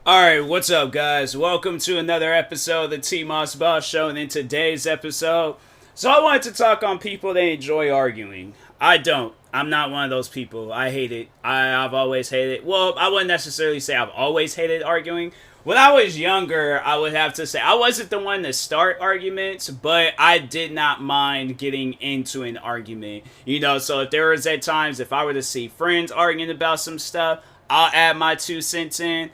Alright, what's up, guys? Welcome to another episode of the TMossBoss Show, and in today's episode, I wanted to talk on people that enjoy arguing. I don't. I'm not one of those people. I hate it. I've always hated it. Well, I wouldn't necessarily say I've always hated arguing. When I was younger, I would have to say I wasn't the one to start arguments, but I did not mind getting into an argument. So if there was at times, if I were to see friends arguing about some stuff, I'll add my 2 cents in,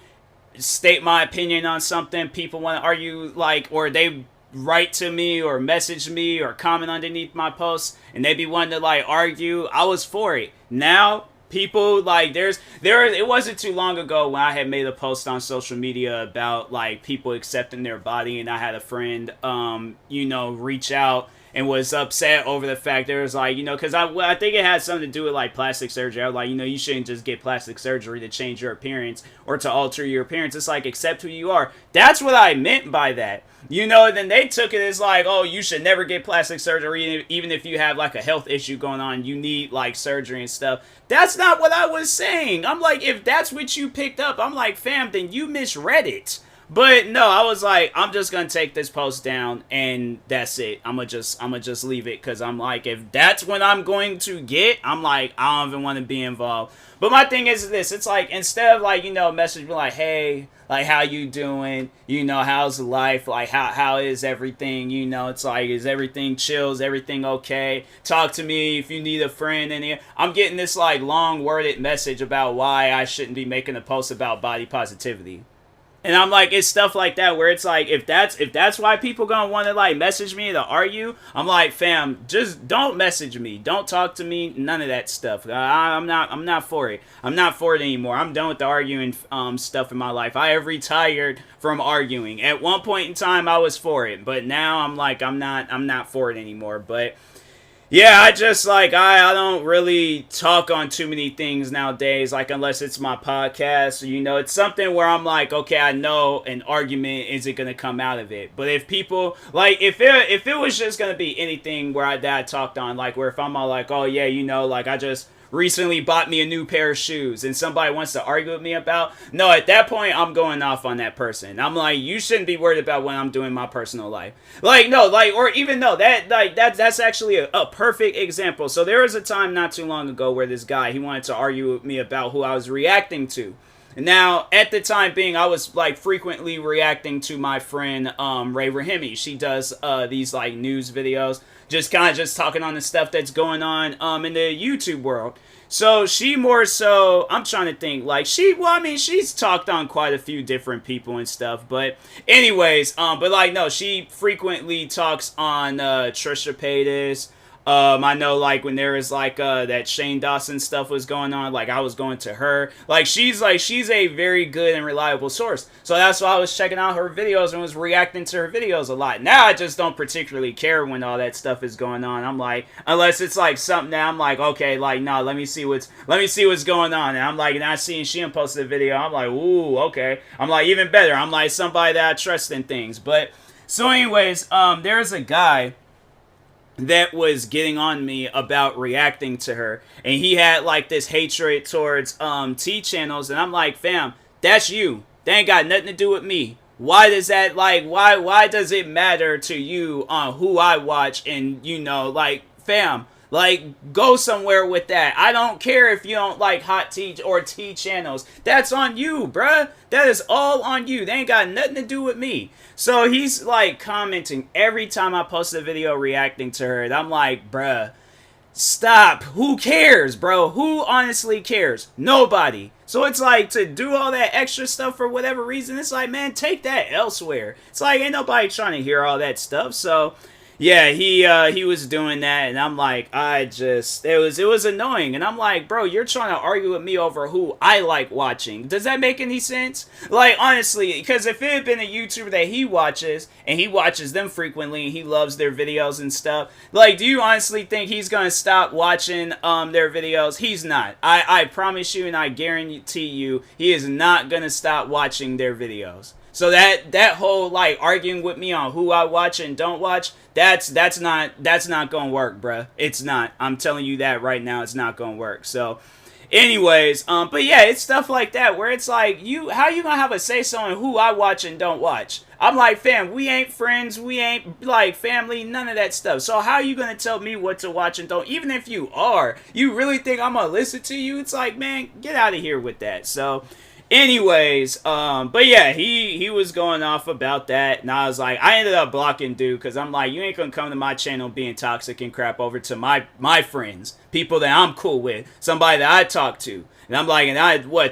state my opinion on something. People want to argue, or they write to me or message me or comment underneath my posts, and they be wanting to argue. I was for it. Now people it wasn't too long ago when I had made a post on social media about people accepting their body, and I had a friend reach out and was upset over the fact there was because I think it had something to do with plastic surgery. I was you shouldn't just get plastic surgery to change your appearance or to alter your appearance. It's accept who you are. That's what I meant by that. Then they took it as oh, you should never get plastic surgery, even if you have a health issue going on, you need surgery and stuff. That's not what I was saying. I'm if that's what you picked up, I'm fam, then you misread it. But no, I was I'm just gonna take this post down and that's it. I'm gonna just leave it, because I'm if that's what I'm going to get, I'm I don't even want to be involved. But my thing is this: it's instead of message me hey, how you doing? How's life? How is everything? It's is everything chill? Is everything okay? Talk to me if you need a friend in here. I'm getting this long worded message about why I shouldn't be making a post about body positivity. And I'm it's stuff like that where it's if that's why people gonna want to message me to argue, I'm fam, just don't message me, don't talk to me, none of that stuff. I'm not for it. I'm not for it anymore. I'm done with the arguing stuff in my life. I have retired from arguing. At one point in time, I was for it, but now I'm I'm not for it anymore. But yeah, I just I don't really talk on too many things nowadays, unless it's my podcast. It's something where I'm okay, I know an argument isn't gonna come out of it. But if people if it was just gonna be anything where I talked on, where if I'm all oh yeah, I just recently bought me a new pair of shoes, and somebody wants to argue with me about, no, at that point I'm going off on that person. I'm you shouldn't be worried about what I'm doing in my personal life. No, or even though that's actually a perfect example. So there was a time not too long ago where this guy, he wanted to argue with me about who I was reacting to. Now, at the time being, I was frequently reacting to my friend Ray Rahimi. She does these news videos, just talking on the stuff that's going on in the YouTube world. So she more so, I'm trying to think, she's talked on quite a few different people and stuff, but anyways, but no, she frequently talks on Trisha Paytas. I know when there was that Shane Dawson stuff was going on, I was going to her. She's a very good and reliable source. So that's why I was checking out her videos and was reacting to her videos a lot. Now I just don't particularly care when all that stuff is going on. I'm unless it's something that I'm okay, no, let me see what's going on. And I'm and I seen she posted a video. I'm ooh, okay. I'm even better. I'm somebody that I trust in things. But so anyways, there's a guy that was getting on me about reacting to her, and he had this hatred towards T channels, and I'm fam, that's you. That ain't got nothing to do with me. Why does that why does it matter to you on who I watch? And fam, go somewhere with that. I don't care if you don't like hot tea or tea channels. That's on you, bruh. That is all on you. They ain't got nothing to do with me. So he's commenting every time I post a video reacting to her. And I'm bruh, stop. Who cares, bro? Who honestly cares? Nobody. So it's to do all that extra stuff for whatever reason. It's man, take that elsewhere. It's ain't nobody trying to hear all that stuff. So yeah, he was doing that, and I'm it was annoying, and I'm bro, you're trying to argue with me over who I like watching. Does that make any sense? Honestly, because if it had been a YouTuber that he watches, and he watches them frequently, and he loves their videos and stuff, do you honestly think he's gonna stop watching their videos? He's not. I promise you, and I guarantee you, he is not gonna stop watching their videos. So that whole arguing with me on who I watch and don't watch, that's not gonna work, bruh. It's not. I'm telling you that right now, it's not gonna work. So Anyways, but yeah, it's stuff like that where it's like, how you gonna have a say so on who I watch and don't watch? I'm like, fam, we ain't friends, we ain't like family, none of that stuff. So how you gonna tell me what to watch and don't? Even if you are, you really think I'm gonna listen to you? It's like, man, get out of here with that. So anyways, but yeah, he was going off about that, and I was like, I ended up blocking dude, because I'm like, you ain't gonna come to my channel being toxic and crap over to my friends, people that I'm cool with, somebody that I talk to. And I'm like,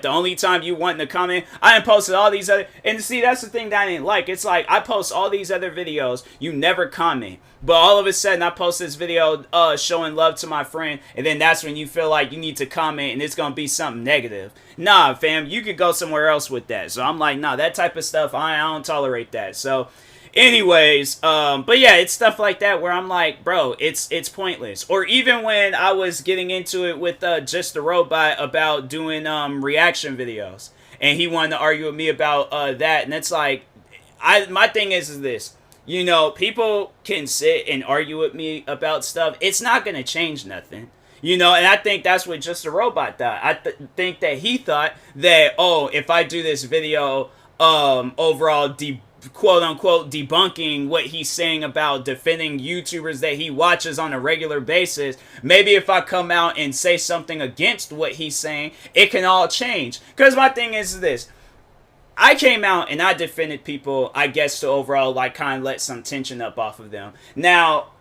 the only time you want to comment, I done posted all these other, and see, that's the thing that I didn't like. It's like, I post all these other videos, you never comment. But all of a sudden, I post this video showing love to my friend, and then that's when you feel like you need to comment, and it's going to be something negative. Nah, fam, you could go somewhere else with that. So I'm like, nah, that type of stuff, I don't tolerate that. So anyways, but yeah, it's stuff like that where I'm like, bro, it's pointless. Or even when I was getting into it with Just a Robot about doing reaction videos, and he wanted to argue with me about that, and it's like, my thing is this. You know, people can sit and argue with me about stuff. It's not going to change nothing. You know, and I think that's what Just a Robot thought. I think that he thought that, oh, if I do this video overall quote-unquote debunking what he's saying about defending YouTubers that he watches on a regular basis, maybe if I come out and say something against what he's saying, it can all change. Because my thing is this. I came out and I defended people, I guess, to overall, like, kind of let some tension up off of them. Now,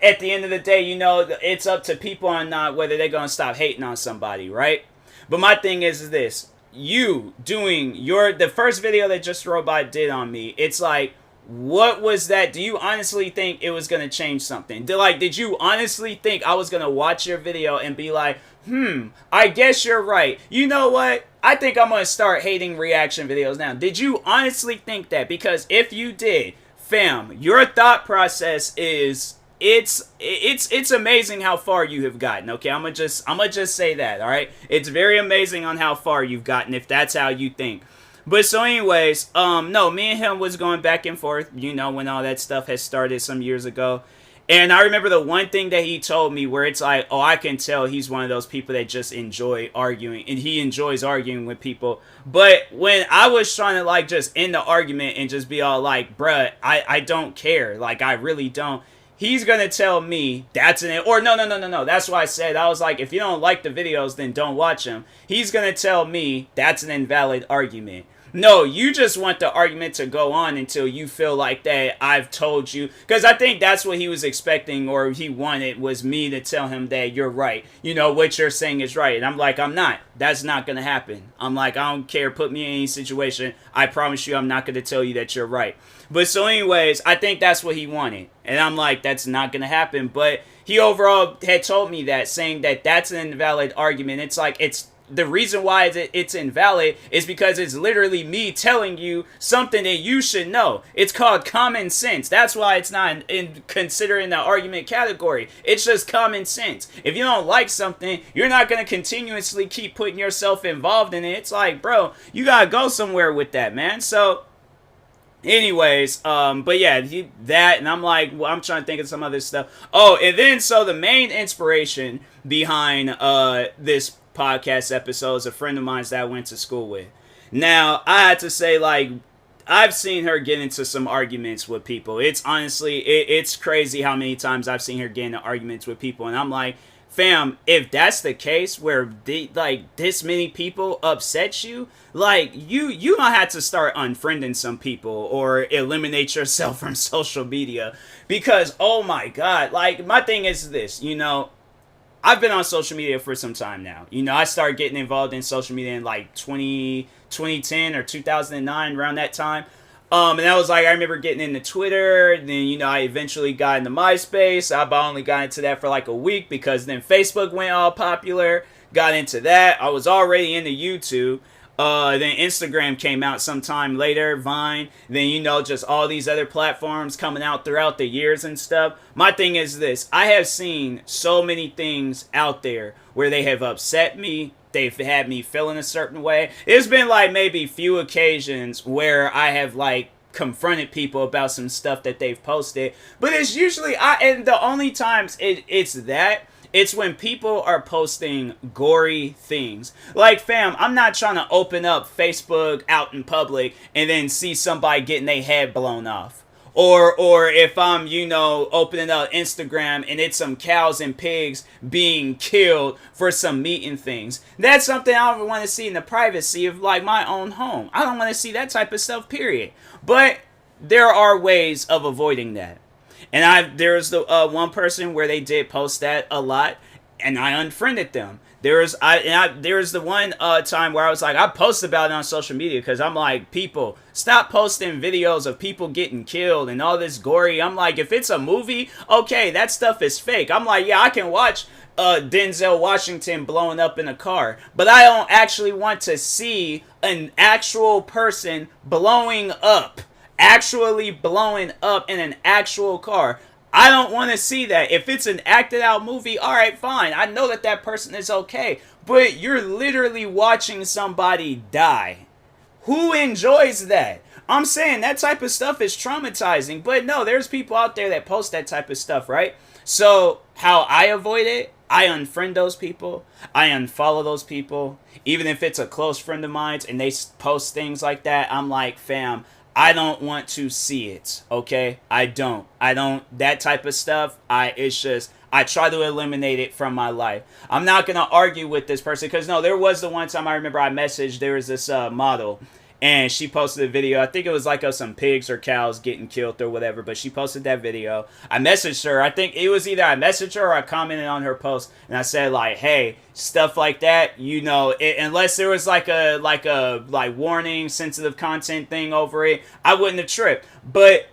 at the end of the day, you know, it's up to people or not whether they're going to stop hating on somebody, right? But my thing is this. You doing the first video that Just a Robot did on me, it's like, what was that? Do you honestly think it was going to change something? Did you honestly think I was going to watch your video and be like, I guess you're right. You know what? I think I'm going to start hating reaction videos now. Did you honestly think that? Because if you did, fam, your thought process is, it's amazing how far you have gotten. Okay, I'm gonna just say that. All right, it's very amazing on how far you've gotten if that's how you think. But so anyways, no, me and him was going back and forth, you know, when all that stuff had started some years ago. And I remember the one thing that he told me where it's like, oh, I can tell he's one of those people that just enjoy arguing, and he enjoys arguing with people. But when I was trying to, like, just end the argument and just be all like, bruh, I don't care. Like, I really don't. He's going to tell me that's no. That's why I said, I was like, if you don't like the videos, then don't watch them. He's going to tell me that's an invalid argument. No, you just want the argument to go on until you feel like that I've told you. Because I think that's what he was expecting, or he wanted, was me to tell him that you're right. You know, what you're saying is right. And I'm like, I'm not. That's not going to happen. I'm like, I don't care. Put me in any situation. I promise you I'm not going to tell you that you're right. But so anyways, I think that's what he wanted. And I'm like, that's not going to happen. But he overall had told me that, saying that that's an invalid argument. It's like, the reason why it's invalid is because it's literally me telling you something that you should know. It's called common sense. That's why it's not in considering the argument category. It's just common sense. If you don't like something, you're not going to continuously keep putting yourself involved in it. It's like, bro, you got to go somewhere with that, man. So anyways, but yeah, that, and I'm like, well, I'm trying to think of some other stuff. Oh, and then, so the main inspiration behind this podcast episode is a friend of mine that I went to school with. Now, I had to say, like, I've seen her get into some arguments with people. It's honestly, it's crazy how many times I've seen her get into arguments with people, and I'm like, fam, if that's the case where this many people upset you, like, you don't have to start unfriending some people or eliminate yourself from social media, because, oh my god, like, my thing is this, you know, I've been on social media for some time now. You know, I started getting involved in social media in like 2010 or 2009, around that time. And that was like, I remember getting into Twitter. Then, you know, I eventually got into MySpace. I only got into that for like a week, because then Facebook went all popular. Got into that. I was already into YouTube. Then Instagram came out sometime later, Vine, then, you know, just all these other platforms coming out throughout the years and stuff. My thing is this, I have seen so many things out there where they have upset me, they've had me feeling a certain way. There's been like maybe few occasions where I have like confronted people about some stuff that they've posted, but it's usually, and the only times it's that It's when people are posting gory things. Like, fam, I'm not trying to open up Facebook out in public and then see somebody getting their head blown off. Or if I'm, opening up Instagram and it's some cows and pigs being killed for some meat and things. That's something I don't want to see in the privacy of, like, my own home. I don't want to see that type of stuff, period. But there are ways of avoiding that. And there's the one person where they did post that a lot, and I unfriended them. There's the one time where I was like, I post about it on social media because I'm like, people, stop posting videos of people getting killed and all this gory. I'm like, if it's a movie, okay, that stuff is fake. I'm like, yeah, I can watch Denzel Washington blowing up in a car, but I don't actually want to see an actual person actually blowing up in an actual car. I don't want to see that. If it's an acted out movie, alright, fine. I know that person is okay. But you're literally watching somebody die. Who enjoys that? I'm saying that type of stuff is traumatizing. But no, there's people out there that post that type of stuff, right? So, how I avoid it, I unfriend those people. I unfollow those people. Even if it's a close friend of mine and they post things like that, I'm like, fam, I don't want to see it, okay? I don't. That type of stuff, I try to eliminate it from my life. I'm not going to argue with this person, because no, there was the one time I remember I messaged, there was this model, and she posted a video. I think it was like of some pigs or cows getting killed or whatever, but she posted that video. I messaged her. I think it was either I messaged her or I commented on her post, and I said, like, hey, stuff like that, unless there was like a warning, sensitive content thing over it, I wouldn't have tripped. But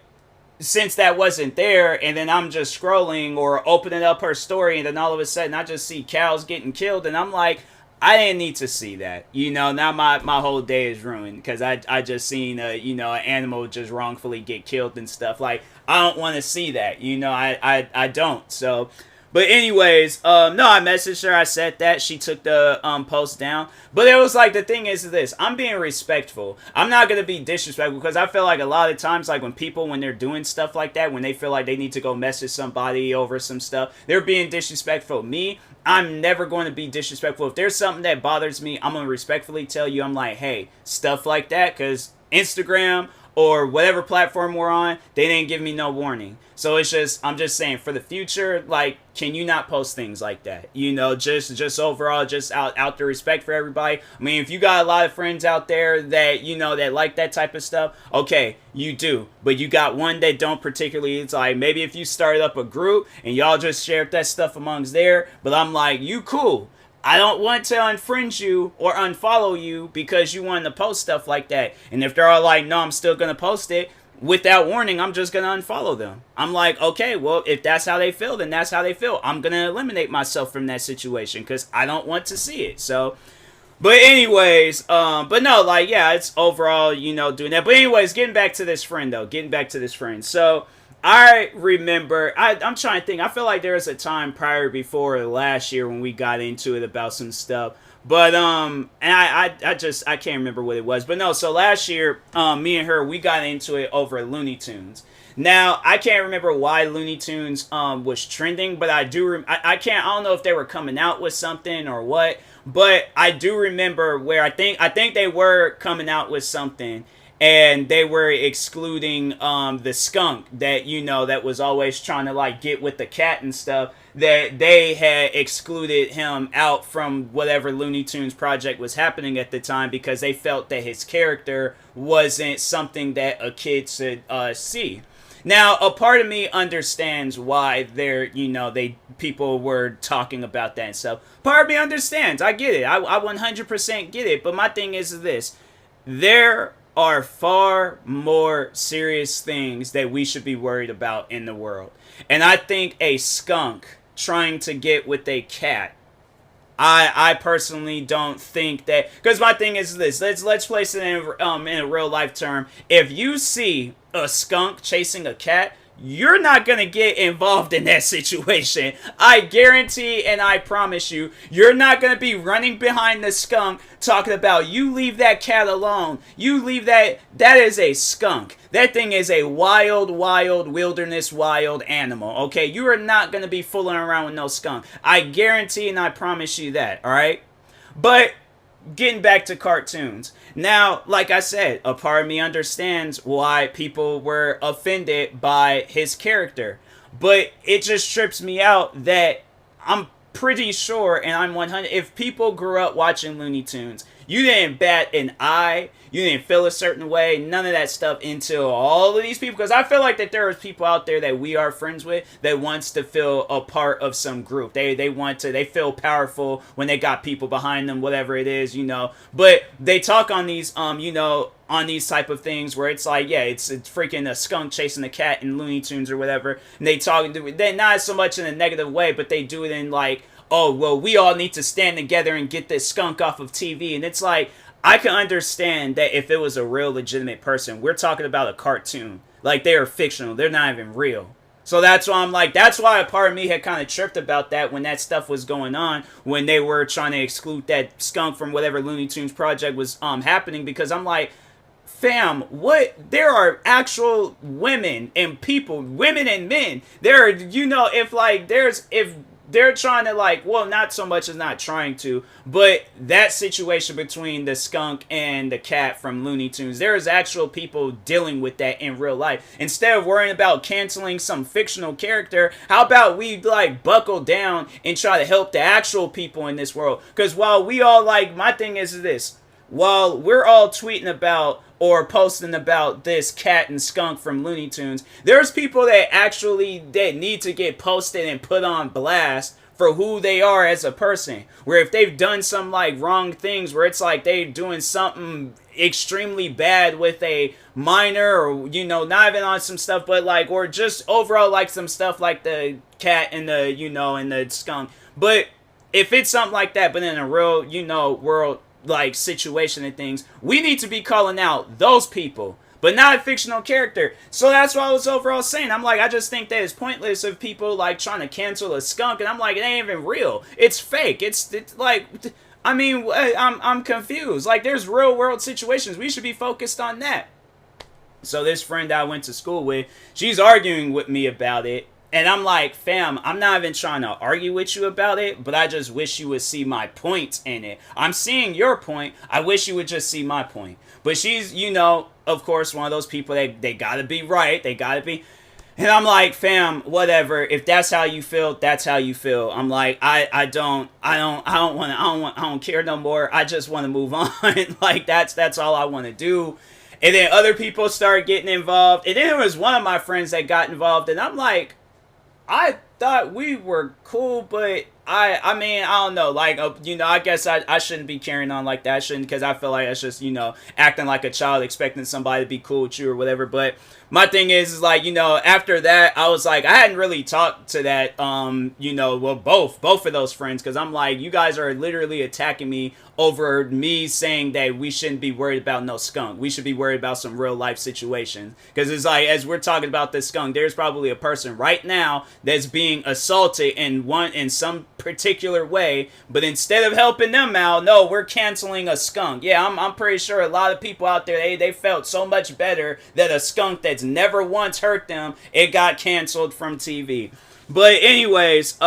since that wasn't there, and then I'm just scrolling or opening up her story, and then all of a sudden I just see cows getting killed, and I'm like, I didn't need to see that. Now my whole day is ruined because I just seen an animal just wrongfully get killed and stuff. Like, I don't want to see that. I don't. So, but anyways, no, I messaged her. I said that. She took the post down. But it was like, the thing is this. I'm being respectful. I'm not going to be disrespectful, because I feel like a lot of times, like, when they're doing stuff like that, when they feel like they need to go message somebody over some stuff, they're being disrespectful. Me, I'm never going to be disrespectful. If there's something that bothers me, I'm going to respectfully tell you. I'm like, hey, stuff like that, because Instagram or whatever platform we're on, they didn't give me no warning. So I'm just saying, for the future, like, can you not post things like that? Just overall, just out the respect for everybody. I mean, if you got a lot of friends out there that, that like that type of stuff, okay, you do. But you got one that don't particularly. It's like, maybe if you started up a group and y'all just shared that stuff amongst there, but I'm like, you cool. I don't want to unfriend you or unfollow you because you wanted to post stuff like that. And if they're all like, no, I'm still going to post it, without warning, I'm just going to unfollow them. I'm like, okay, well, if that's how they feel, then that's how they feel. I'm going to eliminate myself from that situation because I don't want to see it. So, but anyways, but no, like, yeah, it's overall, doing that. But anyways, getting back to this friend. So, I remember, I'm trying to think, I feel like there was a time before last year when we got into it about some stuff. But, and I can't remember what it was. But no, so last year, me and her, we got into it over Looney Tunes. Now, I can't remember why Looney Tunes was trending, but I don't know if they were coming out with something or what, but I do remember where I think they were coming out with something, and they were excluding the skunk that, that was always trying to, like, get with the cat and stuff, that they had excluded him out from whatever Looney Tunes project was happening at the time because they felt that his character wasn't something that a kid should see. Now, a part of me understands why people were talking about that and stuff. Part of me understands. I get it. I 100% get it. But my thing is this. There are far more serious things that we should be worried about in the world. And I think a skunk trying to get with a cat, I personally don't think that, because my thing is this, let's place it in a real life term. If you see a skunk chasing a cat, you're not going to get involved in that situation. I guarantee and I promise you, you're not going to be running behind the skunk talking about, you leave that cat alone. You leave that. That is a skunk. That thing is a wild, wilderness, wild animal. Okay, you are not going to be fooling around with no skunk. I guarantee and I promise you that. All right, but getting back to cartoons. Now, like I said, a part of me understands why people were offended by his character. But it just trips me out that I'm pretty sure, and I'm 100, if people grew up watching Looney Tunes, you didn't bat an eye, you didn't feel a certain way, none of that stuff until all of these people, because I feel like that there are people out there that we are friends with that wants to feel a part of some group. They feel powerful when they got people behind them, whatever it is, but they talk on these, on these type of things where it's like, yeah, it's freaking a skunk chasing a cat in Looney Tunes or whatever, and they not so much in a negative way, but they do it in like, oh, well, we all need to stand together and get this skunk off of TV. And it's like, I can understand that if it was a real legitimate person. We're talking about a cartoon. Like, they are fictional. They're not even real. So that's why I'm like, that's why a part of me had kind of tripped about that when that stuff was going on, when they were trying to exclude that skunk from whatever Looney Tunes project was happening, because I'm like, fam, what? There are actual women and people, women and men. There are, if they're trying to, like, well, not so much as not trying to, but that situation between the skunk and the cat from Looney Tunes, there is actual people dealing with that in real life. Instead of worrying about canceling some fictional character, how about we, like, buckle down and try to help the actual people in this world? Because while we all, like, my thing is this, while we're all tweeting about or posting about this cat and skunk from Looney Tunes, there's people that need to get posted and put on blast for who they are as a person. Where if they've done some like wrong things, where it's like they doing something extremely bad with a minor, or not even on some stuff, but like, or just overall like some stuff like the cat and the and the skunk. But if it's something like that, but in a real world like situation and things, we need to be calling out those people, but not a fictional character. So that's what I was overall saying. I'm like, I just think that it's pointless of people like trying to cancel a skunk, and I'm like, it ain't even real. It's fake. It's like, I mean, I'm confused. Like, there's real world situations. We should be focused on that. So this friend I went to school with, she's arguing with me about it. And I'm like, fam, I'm not even trying to argue with you about it, but I just wish you would see my point in it. I'm seeing your point. I wish you would just see my point. But she's, of course, one of those people that they gotta be right. They gotta be. And I'm like, fam, whatever. If that's how you feel, that's how you feel. I'm like, I don't care no more. I just want to move on. Like, that's all I want to do. And then other people start getting involved. And then there was one of my friends that got involved, and I'm like, I thought we were cool, but I mean, I don't know. Like, I guess I shouldn't be carrying on like that. I shouldn't, because I feel like that's just, acting like a child, expecting somebody to be cool with you or whatever. But my thing is like, after that, I was like, I hadn't really talked to that, well, both of those friends, because I'm like, you guys are literally attacking me over me saying that we shouldn't be worried about no skunk. We should be worried about some real life situations. Because it's like, as we're talking about this skunk, there's probably a person right now that's being assaulted in some particular way, but instead of helping them out, no, we're canceling a skunk. Yeah, I'm pretty sure a lot of people out there, they felt so much better that a skunk that's never once hurt them, it got canceled from TV. But anyways,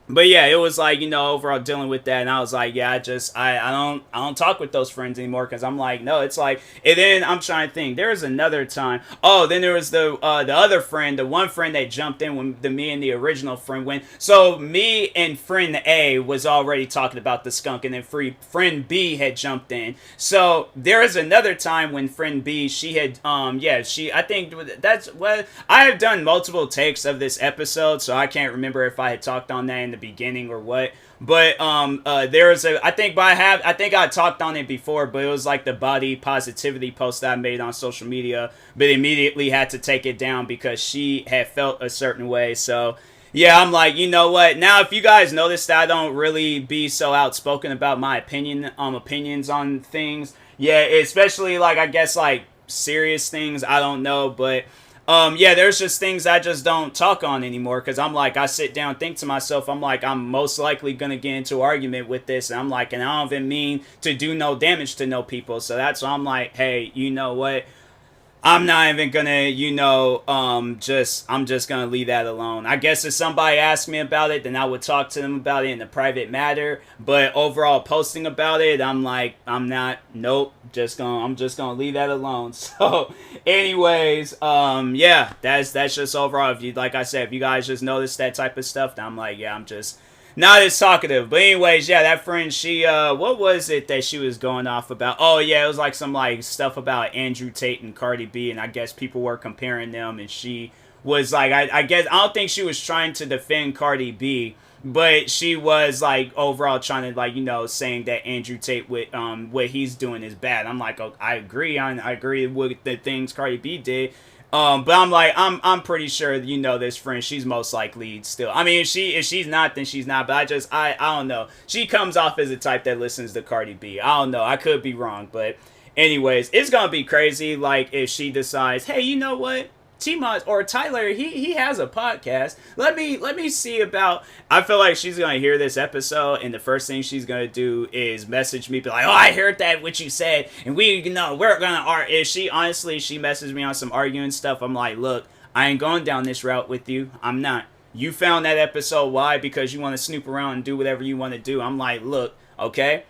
but yeah, it was like, overall dealing with that, and I was like, yeah, I don't talk with those friends anymore, because I'm like, no, it's like, and then I'm trying to think, there was another time, then there was the other friend, the one friend that jumped in when me and the original friend went, so me and friend A was already talking about the skunk, and then friend B had jumped in, so there was another time when friend B, she had, I think that's what, I have done multiple takes of this episode, so I can't remember if I had talked on that in the beginning or what, but there was I think I talked on it before, but it was like the body positivity post that I made on social media, but immediately had to take it down because she had felt a certain way. So yeah, I'm like, you know what, now if you guys notice that I don't really be so outspoken about my opinions on things, yeah, especially like, I guess, like serious things, I don't know, but yeah, there's just things I just don't talk on anymore because I'm like, I sit down, think to myself, I'm like, I'm most likely gonna get into an argument with this, and I'm like, and I don't even mean to do no damage to no people, so that's why I'm like, hey, you know what? I'm not even gonna, I'm just gonna leave that alone. I guess if somebody asked me about it, then I would talk to them about it in a private matter. But overall, posting about it, I'm like, I'm not, nope, I'm just gonna leave that alone. So, anyways, yeah, that's just overall. If you, like I said, if you guys just notice that type of stuff, then I'm like, yeah, I'm just not as talkative. But anyways, yeah, that friend, she what was it that she was going off about? Oh yeah, it was like some like stuff about Andrew Tate and Cardi B, and I guess people were comparing them, and she was like, I guess I don't think she was trying to defend Cardi B, but she was like overall trying to like, saying that Andrew Tate with what he's doing is bad. I'm like, oh, I agree. I agree with the things Cardi B did. But I'm like, I'm pretty sure this friend. She's most likely still. I mean, if she's not, then she's not. But I don't know. She comes off as a type that listens to Cardi B. I don't know. I could be wrong, but anyways, it's gonna be crazy. Like if she decides, hey, you know what? TMoss or Tyler, he has a podcast. Let me see about. I feel like she's gonna hear this episode, and the first thing she's gonna do is message me, be like, "Oh, I heard that what you said, and we're gonna argue." If she messaged me on some arguing stuff, I'm like, look, I ain't going down this route with you. I'm not. You found that episode. Why? Because you want to snoop around and do whatever you want to do. I'm like, look, okay,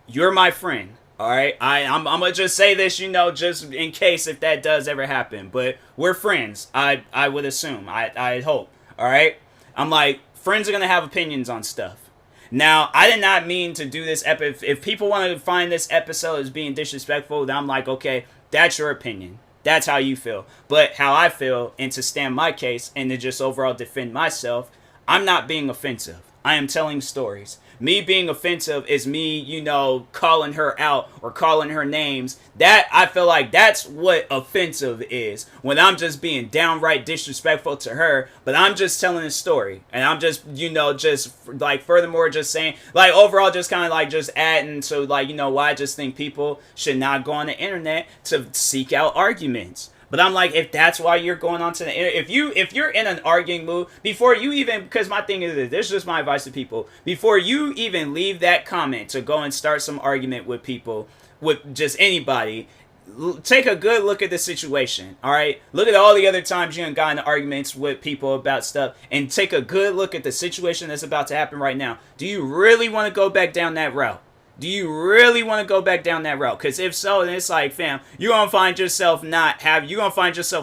you're my friend. All right, I'm gonna just say this, just in case if that does ever happen. But we're friends. I would assume. I hope. All right. I'm like, friends are gonna have opinions on stuff. Now, I did not mean to do this. If people want to find this episode as being disrespectful, then I'm like, okay, that's your opinion. That's how you feel. But how I feel, and to stand my case, and to just overall defend myself, I'm not being offensive. I am telling stories. Me being offensive is me, calling her out or calling her names. That, I feel like that's what offensive is. When I'm just being downright disrespectful to her, but I'm just telling a story. And I'm just, furthermore, just saying, like, overall, just kind of like just adding to, like, why I just think people should not go on the internet to seek out arguments. But I'm like, if that's why you're going on to the internet, if you're in an arguing mood, before you even, because my thing is this is just my advice to people, before you even leave that comment to go and start some argument with people, with just anybody, take a good look at the situation, all right? Look at all the other times you got into arguments with people about stuff, and take a good look at the situation that's about to happen right now. Do you really want to go back down that route? Do you really want to go back down that route? Because if so, then it's like, fam, you're going to find yourself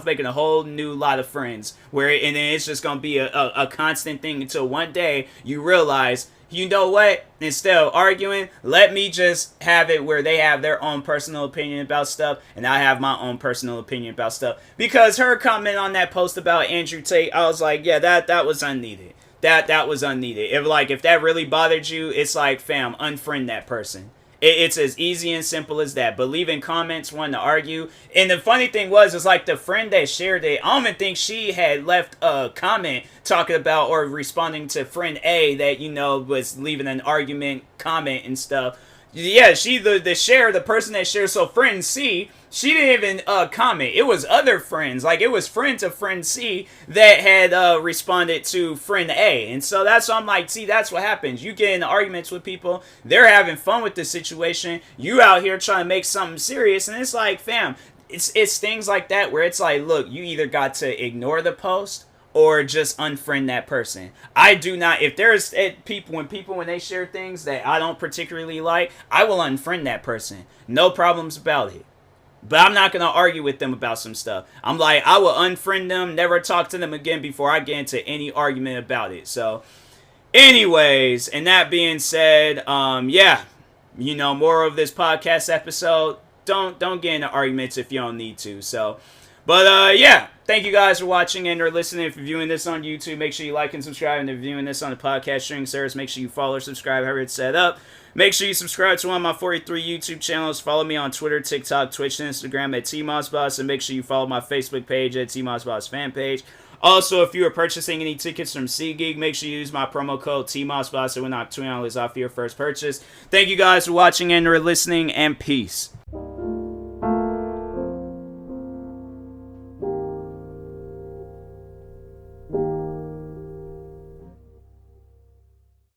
making a whole new lot of friends. And then it's just going to be a constant thing until one day you realize, you know what? Instead of arguing, let me just have it where they have their own personal opinion about stuff, and I have my own personal opinion about stuff. Because her comment on that post about Andrew Tate, I was like, yeah, that was unneeded. That was unneeded. If that really bothered you, it's like, fam, unfriend that person. It's as easy and simple as that. But leaving comments wanting to argue. And the funny thing was, it's like the friend that shared it, I don't even think she had left a comment talking about or responding to friend A that, was leaving an argument comment and stuff. Yeah, she the person that shared. So friend C, she didn't even comment. It was other friends, like it was friends of friend C that had responded to friend A, and so that's why I'm like, see, that's what happens. You get in arguments with people, they're having fun with the situation. You out here trying to make something serious, and it's like, fam, it's things like that where it's like, look, you either got to ignore the post or just unfriend that person. I do not, if there's people, when they share things that I don't particularly like, I will unfriend that person. No problems about it. But I'm not going to argue with them about some stuff. I'm like, I will unfriend them, never talk to them again before I get into any argument about it. So, anyways, and that being said, yeah, more of this podcast episode, don't get into arguments if you don't need to. So, but yeah, thank you guys for watching and or listening. If you're viewing this on YouTube, make sure you like and subscribe. And if you're viewing this on the podcast streaming service, make sure you follow or subscribe however it's set up. Make sure you subscribe to one of my 43 YouTube channels. Follow me on Twitter, TikTok, Twitch, and Instagram at TMossBoss. And make sure you follow my Facebook page at TMossBoss fan page. Also, if you are purchasing any tickets from GEEK, make sure you use my promo code TMossBoss. It will knock $20 off your first purchase. Thank you guys for watching and or listening, and peace.